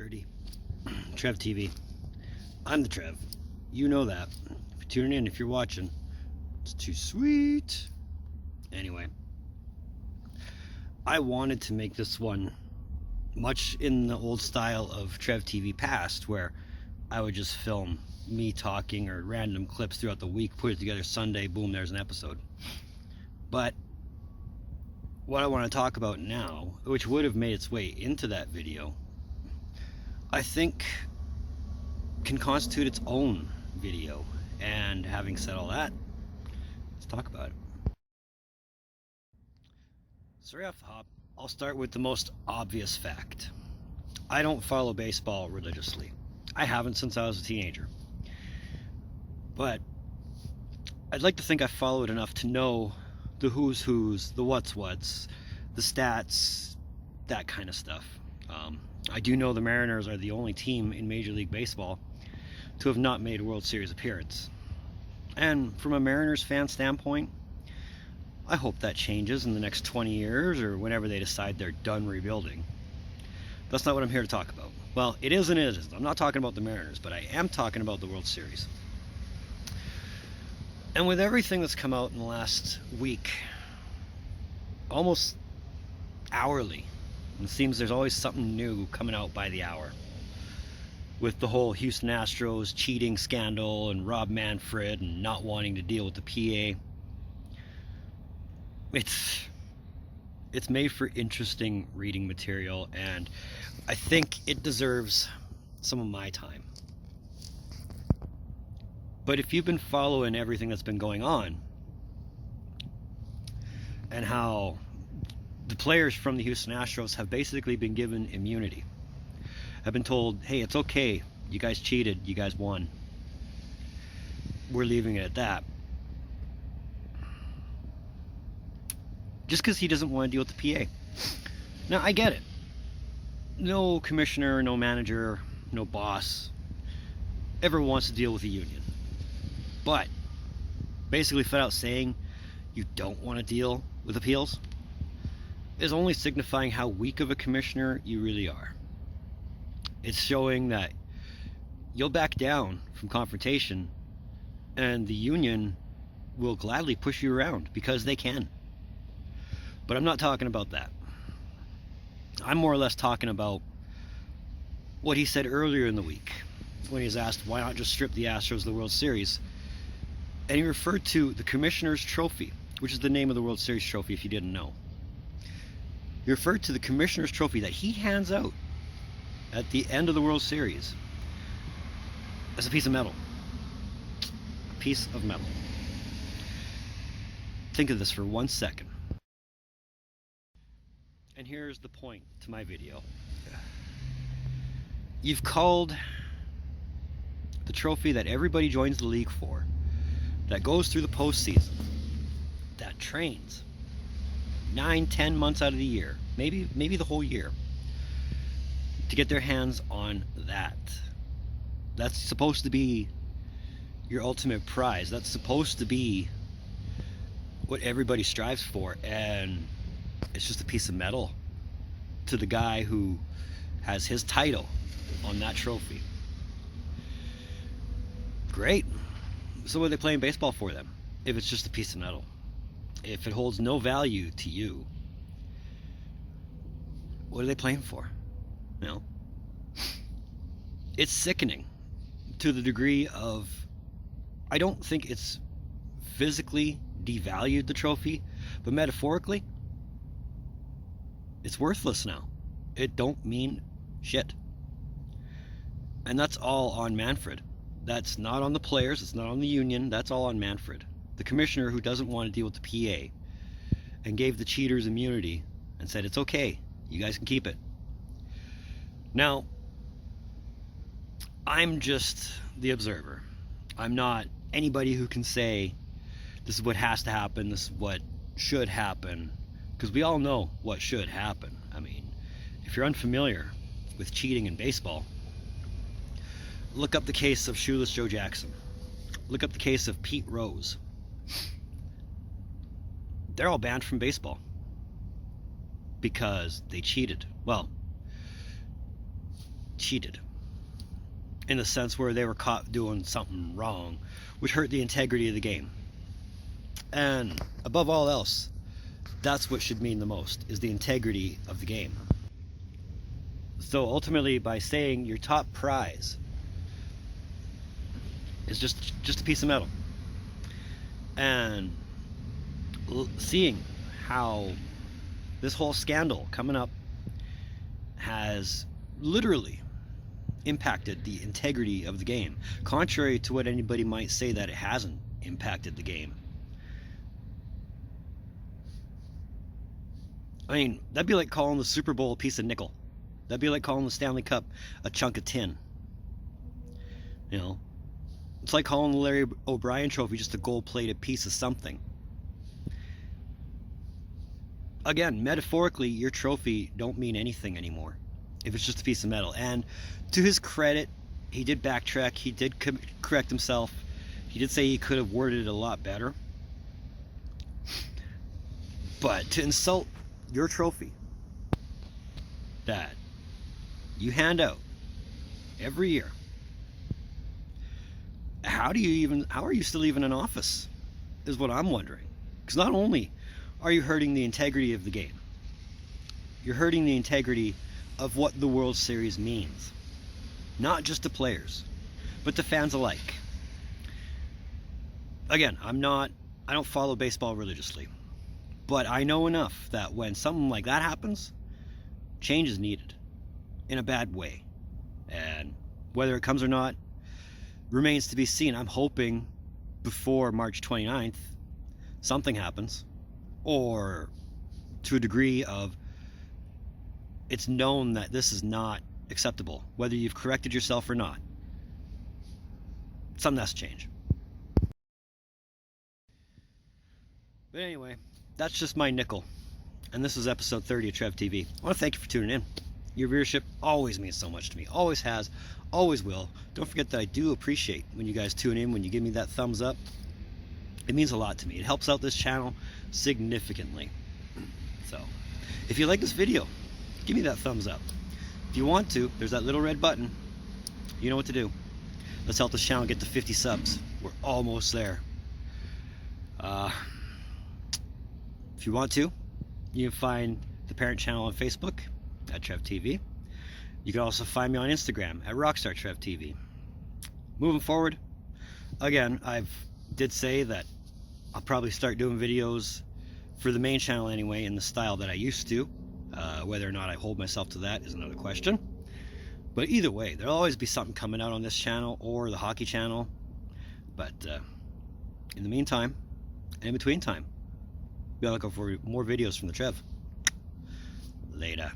30. Trev TV. I'm the Trev. You know that. If you're tuning in, if you're watching, it's too sweet. Anyway, I wanted to make this one much in the old style of Trev TV past, where I would just film me talking or random clips throughout the week, put it together Sunday, boom, there's an episode. But what I want to talk about now, which would have made its way into that video, I think can constitute its own video. And having said all that, let's talk about it. So right off the hop, I'll start with the most obvious fact. I don't follow baseball religiously. I haven't since I was a teenager. But I'd like to think I follow it enough to know the who's who's, the what's, the stats, that kind of stuff. I do know the Mariners are the only team in Major League Baseball to have not made a World Series appearance. And from a Mariners fan standpoint, I hope that changes in the next 20 years or whenever they decide they're done rebuilding. That's not what I'm here to talk about. Well, it is and it isn't. I'm not talking about the Mariners, but I am talking about the World Series. And with everything that's come out in the last week, almost hourly, it seems there's always something new coming out by the hour. With the whole Houston Astros cheating scandal and Rob Manfred and not wanting to deal with the PA. It's made for interesting reading material, and I think it deserves some of my time. But if you've been following everything that's been going on, and how the players from the Houston Astros have basically been given immunity, have been told, hey, it's okay, you guys cheated, you guys won, we're leaving it at that. Just because he doesn't want to deal with the PA. Now, I get it. No commissioner, no manager, no boss ever wants to deal with a union. But basically flat out saying you don't want to deal with appeals is only signifying how weak of a commissioner you really are. It's showing that you'll back down from confrontation and the union will gladly push you around because they can. But I'm not talking about that. I'm more or less talking about what he said earlier in the week when he was asked why not just strip the Astros of the World Series. And he referred to the Commissioner's Trophy, which is the name of the World Series trophy if you didn't know. He referred to the Commissioner's Trophy that he hands out at the end of the World Series as a piece of metal. A piece of metal. Think of this for 1 second. And here's the point to my video. You've called the trophy that everybody joins the league for, that goes through the postseason, that trains 9-10 months out of the year, maybe the whole year, to get their hands on that. That's supposed to be your ultimate prize. That's supposed to be what everybody strives for, and it's just a piece of metal to the guy who has his title on that trophy. Great. So what are they playing baseball for then? If it's just a piece of metal. If it holds no value to you, what are they playing for? You know? It's sickening to the degree of, I don't think it's physically devalued the trophy, but metaphorically, it's worthless now. It don't mean shit. And that's all on Manfred. That's not on the players, it's not on the union, that's all on Manfred. The commissioner who doesn't want to deal with the PA and gave the cheaters immunity and said, it's okay, you guys can keep it. Now, I'm just the observer. I'm not anybody who can say, this is what has to happen, this is what should happen. Because we all know what should happen. I mean, if you're unfamiliar with cheating in baseball, look up the case of Shoeless Joe Jackson. Look up the case of Pete Rose. They're all banned from baseball because they cheated. Well, cheated, in the sense where they were caught doing something wrong, which hurt the integrity of the game. And above all else, that's what should mean the most, is the integrity of the game. So ultimately, by saying your top prize is just a piece of metal, and seeing how this whole scandal coming up has literally impacted the integrity of the game, contrary to what anybody might say that it hasn't impacted the game. I mean, that'd be like calling the Super Bowl a piece of nickel. That'd be like calling the Stanley Cup a chunk of tin. You know, it's like calling the Larry O'Brien trophy just a gold-plated piece of something. Again, metaphorically, your trophy don't mean anything anymore if it's just a piece of metal. And to his credit, he did backtrack. He did correct himself. He did say he could have worded it a lot better. But to insult your trophy that you hand out every year, how are you still even in office, is what I'm wondering. Because not only are you hurting the integrity of the game, you're hurting the integrity of what the World Series means. Not just to players, but to fans alike. Again, I don't follow baseball religiously, but I know enough that when something like that happens, change is needed in a bad way. And whether it comes or not remains to be seen. I'm hoping before March 29th something happens, or to a degree of it's known that this is not acceptable, whether you've corrected yourself or not. Something has to change. But anyway, that's just my nickel. And this is episode 30 of Trev TV. I want to thank you for tuning in. Your viewership always means so much to me. Always has, always will. Don't forget that I do appreciate when you guys tune in, when you give me that thumbs up. It means a lot to me. It helps out this channel significantly. So, if you like this video, give me that thumbs up. If you want to, there's that little red button. You know what to do. Let's help this channel get to 50 subs. We're almost there. If you want to, you can find the parent channel on Facebook at Trev TV. You can also find me on Instagram at rockstartrev TV. Moving forward, again, did say that I'll probably start doing videos for the main channel anyway in the style that I used to. Whether or not I hold myself to that is another question. But either way, there'll always be something coming out on this channel or the hockey channel. But in the meantime, and in between time, be looking for more videos from the Trev. Later.